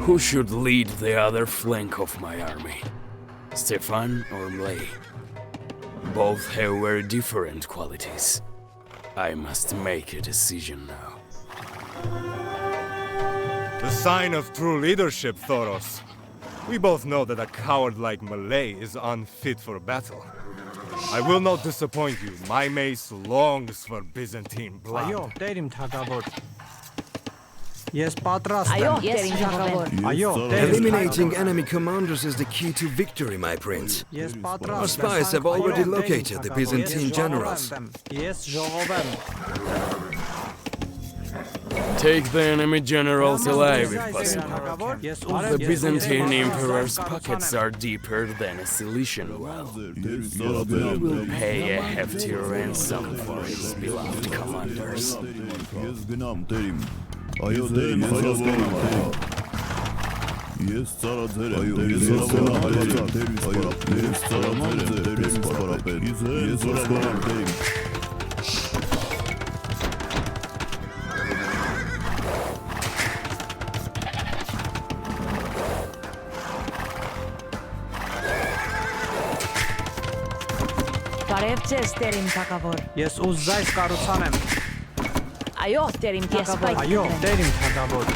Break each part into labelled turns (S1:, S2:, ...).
S1: Who should lead the other flank of my army? Stefan or Mlay? Both have very different qualities. I must make a decision now.
S2: The sign of true leadership, Thoros. We both know that a coward like Malay is unfit for battle. I will not disappoint you. My mace longs for Byzantine blood.
S3: Այո, տեր իմ թագավոր։ Ես պատրաստ եմ։
S4: Այո, տեր իմ թագավոր։
S3: Այո, տեր իմ
S5: Eliminating enemy commanders is the key to victory, my prince.
S3: Ես պատրաստ եմ։
S5: Our spies have already located the Byzantine generals.
S3: Ես ժողովեմ։
S1: Take the enemy generals alive if possible.
S3: Թագավոր, ես
S1: The Byzantine Emperor's pockets are deeper than a Cilician well. He will pay a hefty ransom for his beloved commanders.
S6: Ես գնամ տերիմ։ Այո, տերիմ, ես ծառաձեր եմ, ես գնամ տերիմ, ես ծառաձեր եմ, սպարապետ, ես զորավարեմ տերիմ։
S4: Բարև ձեզ, տեր իմ թագավոր։
S3: Ես ուզայս կառուցանեմ։
S4: Այո, տեր իմ թագավոր։
S3: Այո, տեր իմ թագավոր։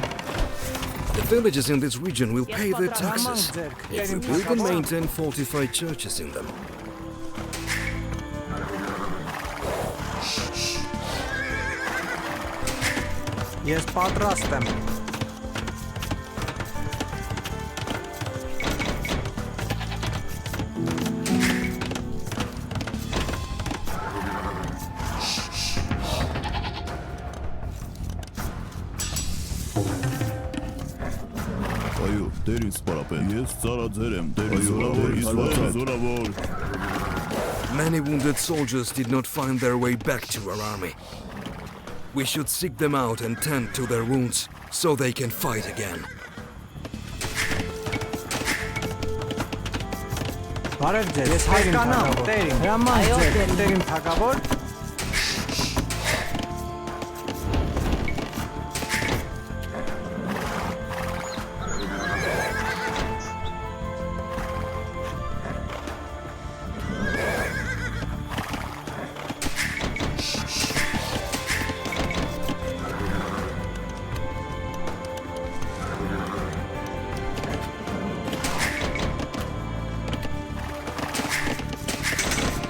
S5: The villages in this region will pay their taxes if we build and maintain fortified churches in them.
S3: Ես պատրաստ եմ։
S6: Այո, տերիմ սպարապետ, ես ծառաձեր եմ, տերիմ զորավոր։
S5: Many wounded soldiers did not find their way back to our army. We should seek them out and tend to their wounds so they can fight again.
S3: Բարև ձեզ։ Ես հասկանամ, տեր իմ։ Հրաման ձեր, տեր իմ թագավոր։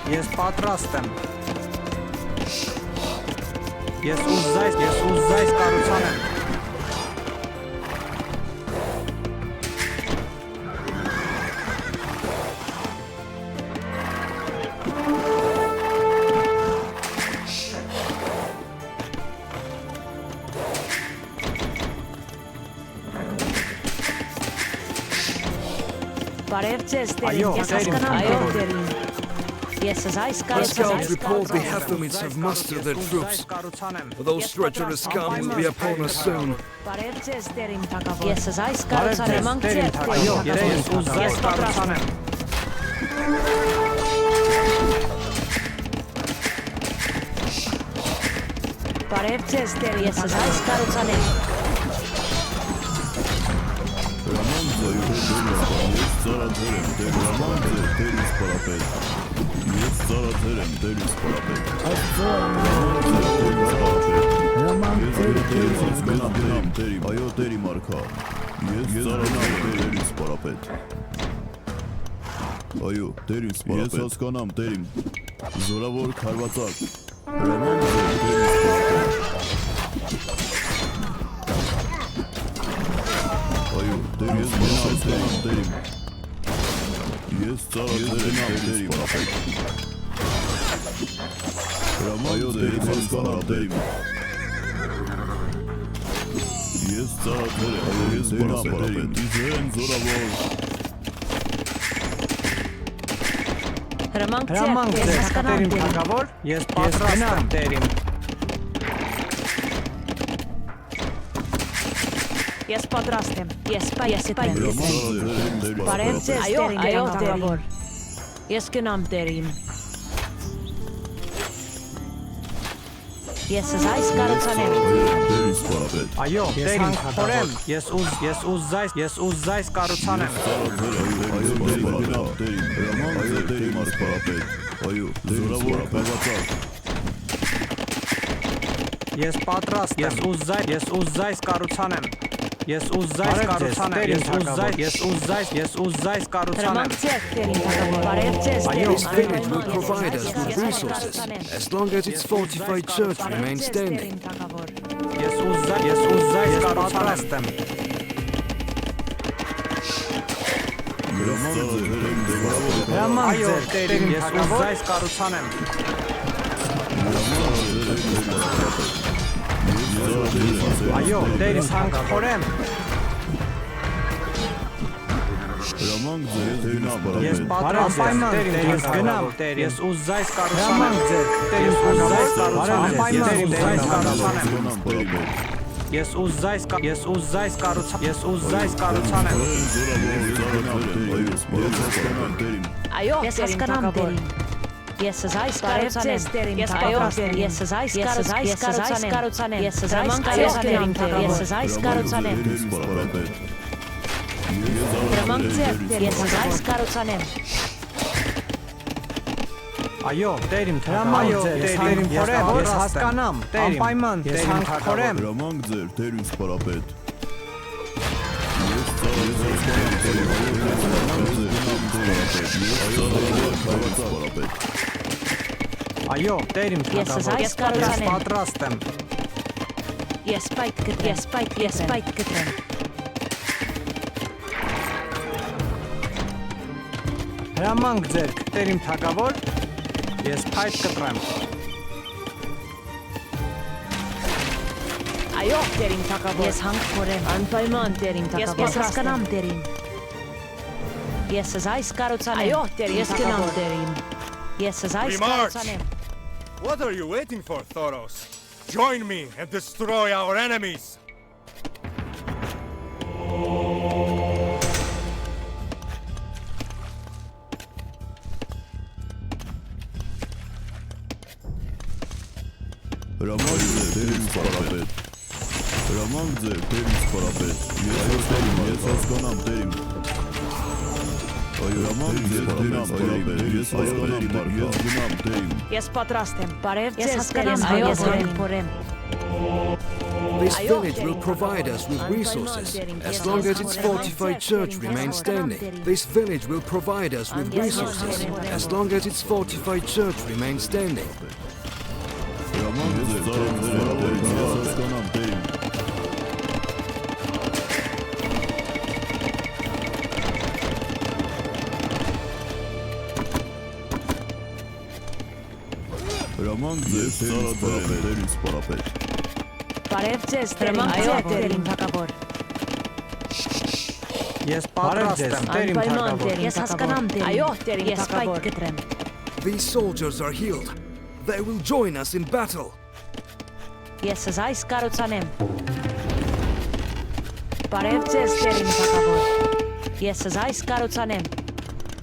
S3: Ես պատրաստ եմ։ Ես ուզայս կառուցանեմ։
S4: Բարև ձեզ, տեր իմ։ Ես հասկանամ, այո, տեր իմ։ Ես զայս
S5: Our scouts
S4: կառուցանեմ։
S5: report the Hathamids have mustered their troops. Those treacherous scum will be upon us soon.
S4: Բարև ձեզ, տեր իմ թագավոր։ Ես զայս կառուցանեմ, անկց
S3: Տեր իմ
S4: ձեր,
S3: թագավոր։ Ես ուզայս
S4: պատրաստ եմ։
S3: կառուցանեմ։
S4: Բարև ձեզ, տեր, ես զայս կառուցանեմ։
S6: Ես ծառաձեր եմ, տերիմ սպարապետ, ես ծառաձեր եմ, տերիմ սպարապետ։ Ես գնամ տերիմ, այո տերիմ արքա, ես ծառաձեր եմ, տերիմ սպարապետ։ Այո, տերիմ սպարապետ։ Ես հասկանամ տերիմ, զորավոր քարվածակ, հրաման ձեր, տերիմ սպարապետ։ Այո, ես գնամ տերիմ։ Ես ծառաձեր եմ, տերիմ սպարապետ։ Հրաման ձեր, հասկանամ տերիմ։ Ես ծառաձեր եմ, ես գնամ տերիմ, իզեն զորավոր։
S4: Հրամանք
S3: Հրամանք
S4: ձեր,
S3: ձեր,
S4: ես հասկանամ,
S3: տեր իմ
S4: տեր իմ։
S3: թագավոր։ Ես պատրաստ եմ, տեր իմ։
S4: Ես պատրաստ եմ։ Ես պայեսիտ եմ։
S6: Հրաման
S4: Բարև ձեզ,
S6: ձեր,
S4: տեր իմ թագավոր։ Ես գնամ, տեր իմ։ Ես զայս կառուցանեմ։
S6: Դերից պարապետ։
S3: Այո, տերին թագավոր։ Ես ուզայս կառուցանեմ։
S6: Այո, դերին, հրամանք դերին մարդ պարապետ։ Այո, զորավոր բավական։
S3: Ես պատրաստ եմ։ Ես ուզայս կառուցանեմ։ Ես ուզայս կառուցանեմ։ Ես ուզայս կառուցանեմ։
S4: Հրամանք ձեր տերին թագավոր։ Բարև ձեզ
S5: This
S4: տերին
S5: village will provide us with resources as long as its fortified church remains standing.
S3: Ես ուզայս կառուցանեմ։ Հրամանք ձեր տերին ես ուզայս կառուցանեմ։ Այո, տերին հանքորեմ։
S6: Հրամանք ձեր դերին
S3: Ես
S6: պարապետ։
S3: պատրաստ եմ տերին ես գնամ տեր ես ուզայս կառուցանեմ ձեր տեր ուզայս կառուցանեմ ես ուզայս կառուցանեմ
S4: Այո, ես հասկանամ տերին։ Ես զայս կառուցանեմ տերին թագավոր։ Ես զայս կառուցանեմ։ Ես զայս կառուցանեմ։ Ես զայս կառուցանեմ։ Հրամանք ձեր ես զայս կառուցանեմ։
S3: Այո տերին թագավոր տերին խորեմ ես հասկանամ տերին անպայման ես հանքորեմ
S6: Հրամանք ձեր դերից պարապետ։
S3: Այո տերին թագավոր ես պատրաստ եմ
S4: Ես պայթ կտրեմ։
S3: Հրամանք ձեր տերին թագավոր ես փայտ կտրեմ
S4: Այո, տերին թագավոր։ Ես հանք փորեմ, անպայման տերին թագավոր։ Ես հասկանամ տերին։ Ես զայս կառուցանեմ։ Այո, տերին ես գնամ տերին։ Ես զայս կառուցանեմ։
S2: What are you waiting for, Thoros? Join me and destroy our enemies!
S6: Հրամանք ձեր դերից պարապետ։ Հրամանք ձեր դերից պարապետ։ Ես հասկանամ տերին։ Այո, հրամանք ձեր դերից պարապետ։ Ես հասկանամ տերին։
S4: Ես պատրաստ եմ։ Բարև ձեզ հասկանամ ես հանք փորեմ։
S5: This village will provide us with resources as long as its fortified church remains standing. This village will provide us with resources as long as its fortified church remains standing.
S6: Հրամանք ձեր դերից պարապետ։ Ես հասկանամ տերին։ Հրամանք ձեր դերից պարապետ։
S4: Բարև ձեզ տերին թագավոր։
S3: ես պատրաստ եմ տերին թագավոր
S4: Ես հասկանամ տերին։ Այո, տերին թագավոր։ Ես պայթ կտրեմ։
S5: These soldiers are healed. They will join us in battle.
S4: Ես զայս կառուցանեմ։ Բարև ձեզ տերին թագավոր։ Ես զայս կառուցանեմ։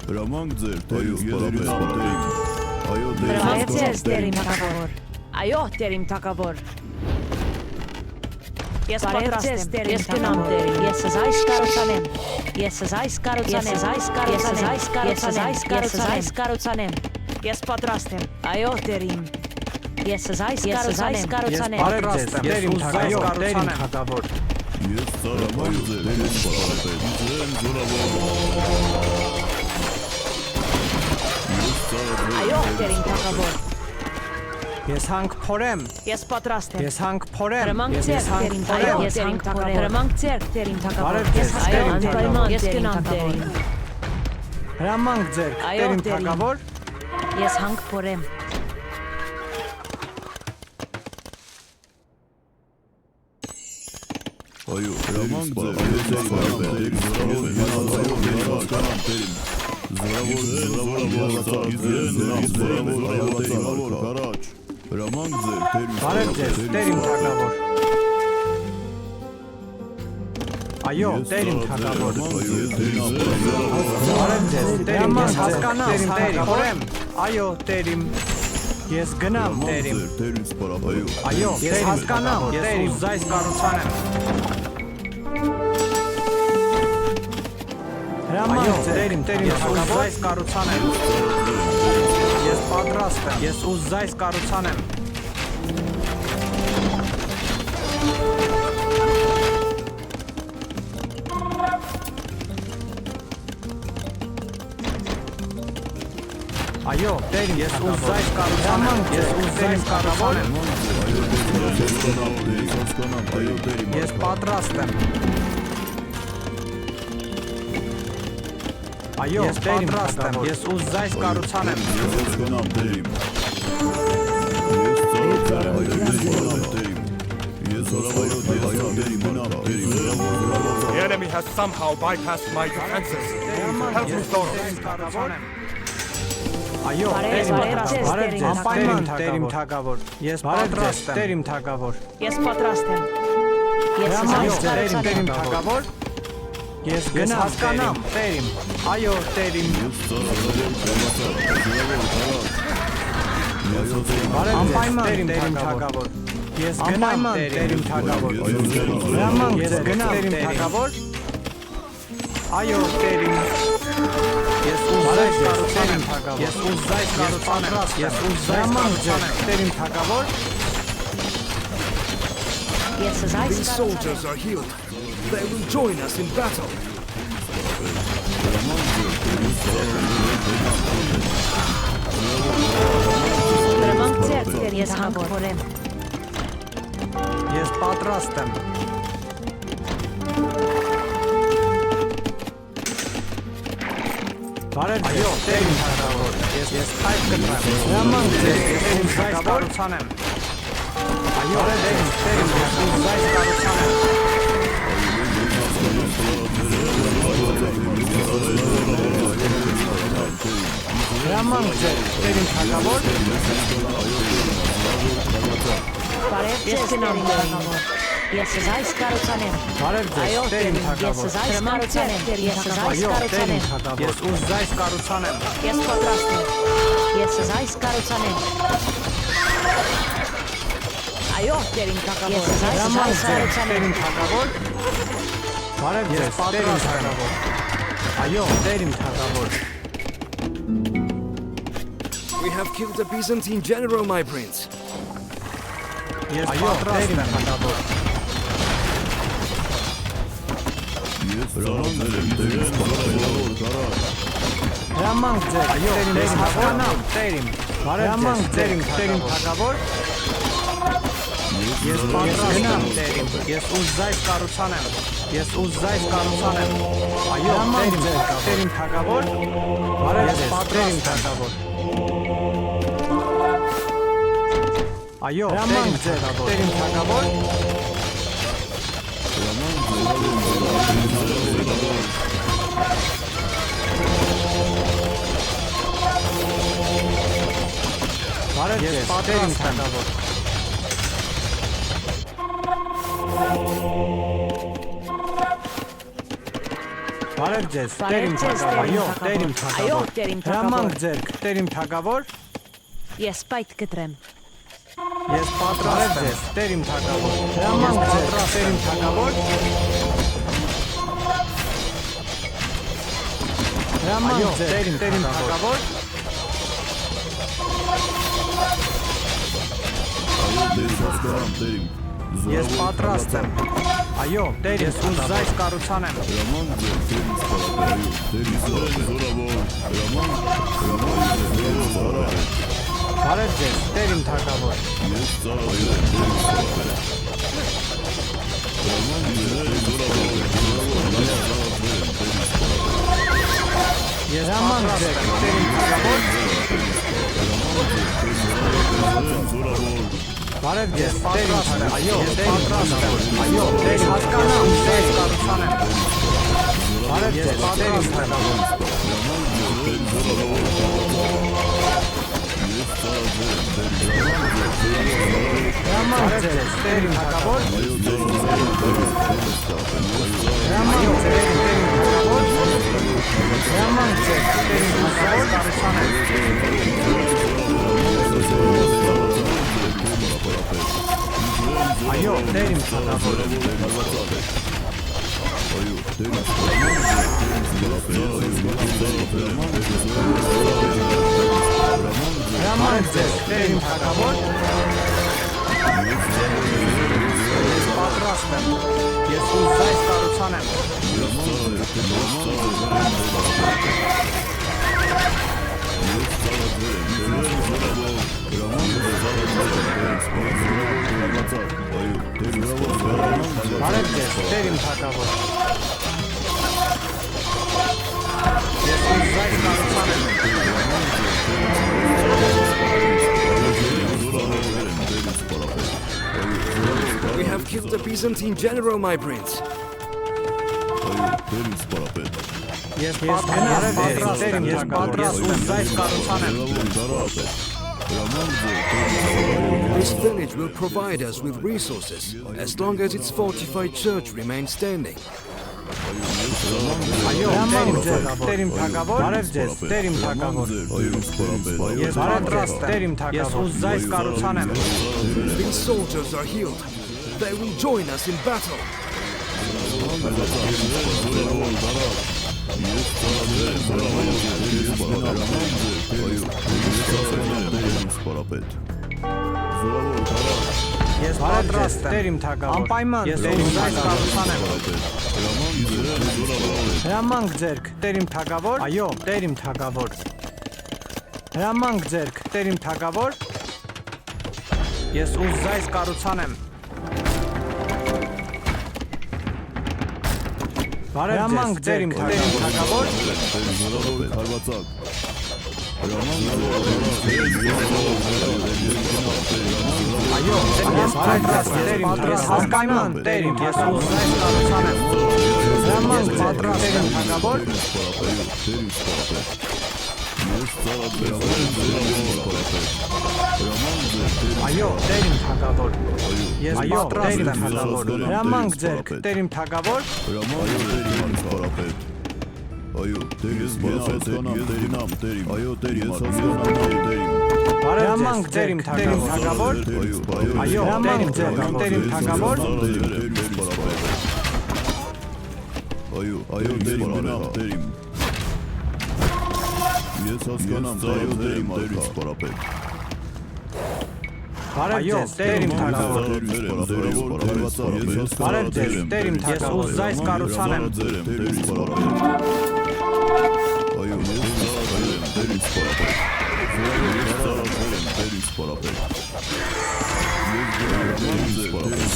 S6: Հրամանք ձեր դերից պարապետ։ Այո,
S4: Բարև ձեզ տերին թագավոր։ Այո, տերին թագավոր։ Ես պատրաստ եմ տերին գնամ տերին։ Ես զայս կառուցանեմ։ Ես զայս կառուցանեմ։ Ես պատրաստ եմ։ Այո, տերին։ Ես զայս կառուցանեմ։
S3: պատրաստ եմ տերին թագավոր
S6: Ես հրամանք ձեր դերից պարապետ։ Ձեր զորավոր։
S4: Այո, տերին թագավոր։
S3: ես հանք փորեմ
S4: Ես պատրաստ եմ։
S3: ես հանք փորեմ
S4: Հրամանք
S3: ես
S4: ձեր
S3: հանք
S4: տերին
S3: փորեմ
S4: թագավոր։ Ես հանք փորեմ։ Հրամանք ձեր տերին թագավոր։
S3: Բարև
S4: Ես
S3: ձեզ,
S4: հասկանամ
S3: տերին
S4: անպայման ես
S3: թագավոր։
S4: գնամ տերին։
S3: հրամանք ձեր
S4: Այո,
S3: տերին
S4: տերին։
S3: թագավոր
S4: Ես հանք փորեմ։
S6: Այո, հրամանք ձեր դերից պարապետ։ Հրամանք ձեր
S3: Բարև ձեզ տերին թագավոր Այո տերին թագավոր Բարև ձեզ տերին ես հասկանամ տերին փորեմ Այո տերին Ես գնամ, տերիմ։
S6: Տերին սպարապայու։
S3: Այո, ես հասկանամ, տերիմ, զայս կառուցանեմ։ Հրամանք տերիմ, ես զայս կառուցանեմ։ Ես պատրաստ եմ, ես զայս կառուցանեմ։ Այո, տերիմ, ես զայս կառուցանեմ, ես զայս կառուցանեմ։ Ես պատրաստ եմ։ Այո, ես պատրաստ եմ, ես զայս կառուցանեմ։
S2: The enemy has somehow bypassed my defenses. Help me, Thoros.
S3: Այո, անպայման տերիմ թագավոր։ Ես պատրաստ եմ, տերիմ թագավոր։
S4: Ես պատրաստ եմ։ Ես զայս
S3: տերիմ թագավոր։ Ես գնամ, հասկանամ, տերիմ։ Այո, տերիմ։ Անպայման տերիմ թագավոր։ Ես գնամ, տերիմ թագավոր։ Հրամանք ես գնամ, տերիմ թագավոր։ Այո, տերիմ։ Ես զայս կառուցանեմ, ես զայս կառուցանեմ, ես զայս կառուցանեմ, տերիմ թագավոր։
S4: Ես զայս
S5: These soldiers are healed. They will join us in battle.
S4: Հրամանք ձեռք բեր, ես հանքորեմ։
S3: Ես պատրաստ եմ։ Բարև այո, տերիմ թագավոր։ Ես այլ կտրեմ։ Հրամանք ձեր, ես զայս կառուցանեմ։ Այո, տերիմ, ես զայս կառուցանեմ։ Հրամանք ձեր, տերիմ թագավոր։
S4: Բարև ձեզ, տերիմ թագավոր։ Ես զայս կառուցանեմ։
S3: Բարև ձեզ, տերիմ թագավոր։
S4: Ես զայս կառուցանեմ, ես զայս կառուցանեմ։
S3: Ես զայս կառուցանեմ։
S4: Ես պատրաստ եմ։ Ես զայս կառուցանեմ։ Այո, տերիմ թագավոր։ Ես զայս կառուցանեմ։
S3: թագավոր։ Բարև ձեզ, տերիմ թագավոր։ Այո, տերիմ թագավոր։
S5: We have killed the Byzantine general, my prince.
S3: Ես պատրաստ եմ, թագավոր։ Հրամանք ձեր, այո, տերիմ հասկանամ, տերիմ։ Հրամանք ձեր, տերիմ թագավոր։ Ես պատրաստ եմ, տերիմ։ Ես զայս կառուցանեմ։ Ես զայս կառուցանեմ։ Այո, տերիմ թագավոր։ Բարև ձեզ, տերիմ թագավոր։ Այո, հրամանք ձեր, տերիմ թագավոր։ Բարև ձեզ, տերիմ թագավոր։ Բարև ձեզ, տերիմ թագավոր։ Այո, տերիմ թագավոր։ Հրամանք ձեր, տերիմ թագավոր։
S4: Ես պայթ կտրեմ։
S3: Ես պատրաստ եմ, տերիմ թագավոր։ Հրամանք ձեր, տերիմ թագավոր։ Հրամանք ձեր, տերիմ թագավոր։ Ես պատրաստ եմ։ Այո, տերիմ, ես զայս կառուցանեմ։ Բարև ձեզ, տերիմ թագավոր։ Ես հրամանք ձեր, տերիմ թագավոր։ Բարև ձեզ, տերիմ թագավոր։ Այո, պատրաստ եմ։ Այո, ես հասկանամ, զայս կառուցանեմ։ Բարև ձեզ, տերիմ թագավոր։ Հրամանք ձեր, տերիմ թագավոր։ Հրամանք ձեր, տերիմ թագավոր։ Հրամանք ձեր, տերիմ թագավոր, կառուցանեմ։ Այո, Տեր իմ թագավոր։ Հրամանք ձեզ, Տեր իմ թագավոր։ Ես պատրաստ եմ, ես ուզայս կարուցան եմ։ Բարև ձեզ, Տեր իմ թագավոր։ Ես ուզայս կարուցան եմ։
S5: We have killed the Byzantine general, my prince.
S3: Ես պատրաստ եմ, ես պատրաստ ուզայս կարուցան եմ։
S5: This village will provide us with resources as long as its fortified church remains standing.
S3: Այո, Տեր իմ թագավոր, բարև ձեզ, Տեր իմ թագավոր։ Ես պատրաստ եմ, Տեր իմ թագավոր, ես ուզայս կարուցան եմ։
S5: These soldiers are healed. They will join us in battle.
S3: Ես պատրաստ եմ, Տեր իմ թագավոր, անպայման, ես ուզայս կարուցան եմ։ Հրամանք ձերք, Տեր իմ թագավոր, այո, Տեր իմ թագավոր։ Հրամանք ձերք, Տեր իմ թագավոր, ես ուզայս կարուցան եմ։ Հրամանք ձեր իմ թագավոր, այո, ես հասկանում Տեր իմ, ես ուզայս կարուցան եմ։ Հրամանք պատրաստ Տեր իմ թագավոր, այո, Տեր իմ թագավոր, ես պատրաստ եմ թագավոր, հրամանք ձերք, Տեր իմ թագավոր,
S6: Այո, Տեր ես հասկանամ, այո, Տեր ես հասկանամ,
S3: հրամանք ձեր իմ թագավոր, այո, հրամանք ձեր իմ թագավոր,
S6: այո, Տեր իմ, ես հասկանամ, այո, Տեր իմ սպարապետ։
S3: Բարև ձեզ, Տեր իմ թագավոր, բարև ձեզ, Տեր իմ թագավոր, ես ուզայս կարուցան եմ։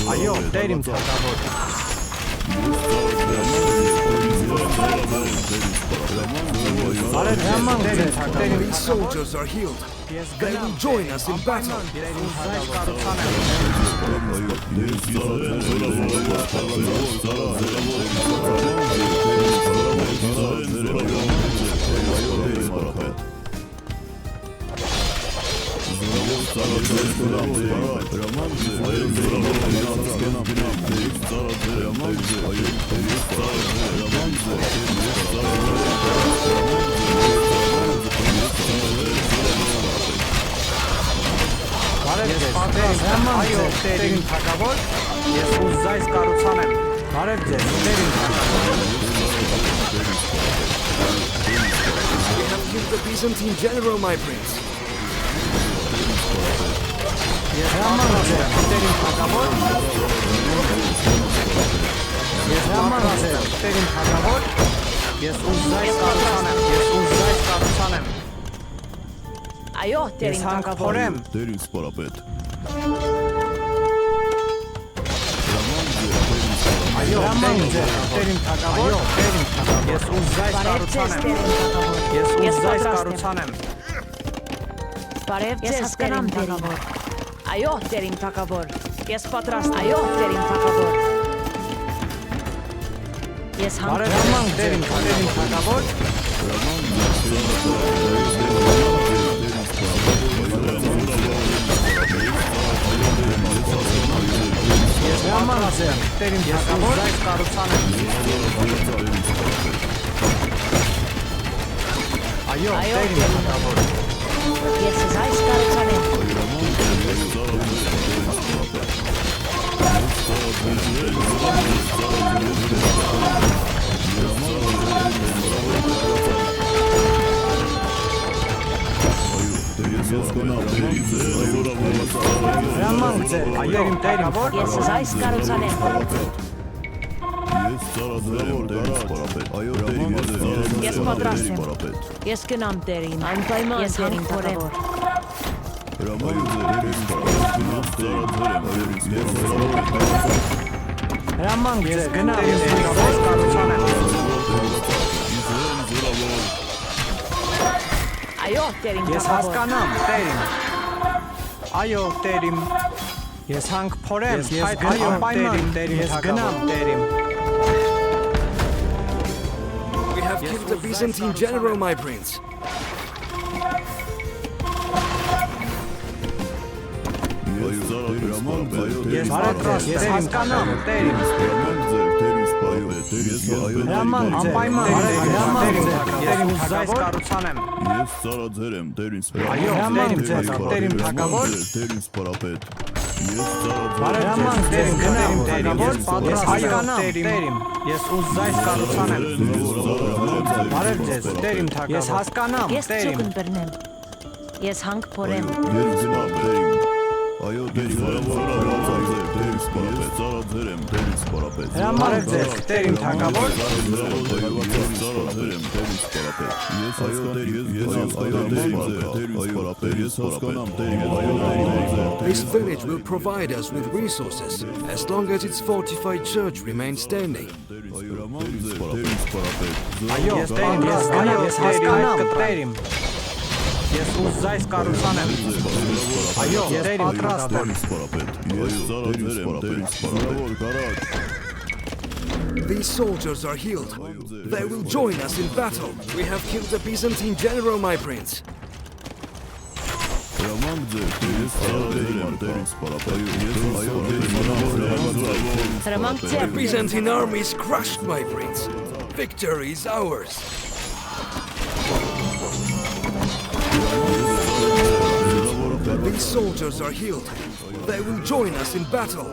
S6: Այո, ես Տեր իմ սպարապետ։
S3: Այո, Տեր իմ թագավոր։
S5: These soldiers are healed. They will join us in battle.
S3: Այո, Տեր իմ թագավոր, ես ուզայս կարուցան եմ։ Բարև ձեզ, Տեր իմ թագավոր։
S5: We have killed the Byzantine general, my prince.
S3: Ես հրամանք ձեր, Տեր իմ թագավոր։ Ես հրամանք ձեր, Տեր իմ թագավոր։ Ես ուզայս կարուցան եմ, ես ուզայս կարուցան եմ։
S4: Այո, Տեր իմ թագավոր։
S6: Տեր իմ սպարապետ։
S3: Այո, հրամանք ձեր, Տեր իմ թագավոր, Տեր իմ թագավոր։ Ես ուզայս կարուցան եմ։ Ես ուզայս կարուցան եմ։
S4: Բարև ձեզ, Տեր իմ թագավոր։ Այո, Տեր իմ թագավոր։ Ես պատրաստ, այո, Տեր իմ թագավոր։ Ես
S3: հրամանք ձեր իմ թագավոր։ Ես հրամանք ձեր, Տեր իմ թագավոր, այս կարուցան եմ։ Այո, տերին թագավոր։
S4: Ես այս կառուցանեմ։
S3: Հրամանք ձեր, այո, տերին թագավոր։
S4: Ես այս կառուցանեմ։
S6: Ես ծառայեմ դերին սպարապետ։ Այո, դերին
S4: Ես պատրաստ եմ։ Ես գնամ տերին։ Անպայման ես տերին թագավոր։
S6: Հրամանք ձեր դերին
S3: Հրամանք ձեր, գնամ ես կառուցանեմ։
S4: Այո, տերին
S3: Ես
S4: թագավոր։
S3: հասկանամ, տերին։ Այո, տերին։ Ես հանք փորեմ, ես գնամ տերին, ես գնամ տերին։
S5: We have killed the Byzantine general, my prince.
S3: Ես հարատրաստ, ես հասկանամ, տերին։ Հրամանք ձեր, տերին ուզայս կառուցանեմ։
S6: Ես ծառայել եմ դերին
S3: Այո, հրամանք ձեր, տերին թագավոր։
S6: դերին սպարապետ։ Ես
S3: Հրամանք ձեր, գնամ թագավոր, ես հասկանամ, տերին։ Ես ուզայս կառուցանեմ։ Բարև ձեզ, տերին թագավոր։ Ես հասկանամ,
S4: Ես
S3: տերին։
S4: ծուկն բռնեմ։ Ես հանք փորեմ։
S6: Այո, դերին սպարապետ, ծառայել եմ դերին սպարապետ։
S3: Հրամանք ձեր, տերին թագավոր։
S5: This village will provide us with resources as long as its fortified church remains standing.
S3: Այո, տերին, ես գնամ, ես հասկանամ, տերին։ Ես ուզայս կառուցանեմ։ Այո, տերին պատրաստ եմ։
S5: These soldiers are healed. They will join us in battle. We have killed the Byzantine general, my prince.
S4: Հրամանք
S5: The
S4: ձեր։
S5: Byzantine army is crushed, my prince. Victory is ours. These soldiers are healed. They will join us in battle.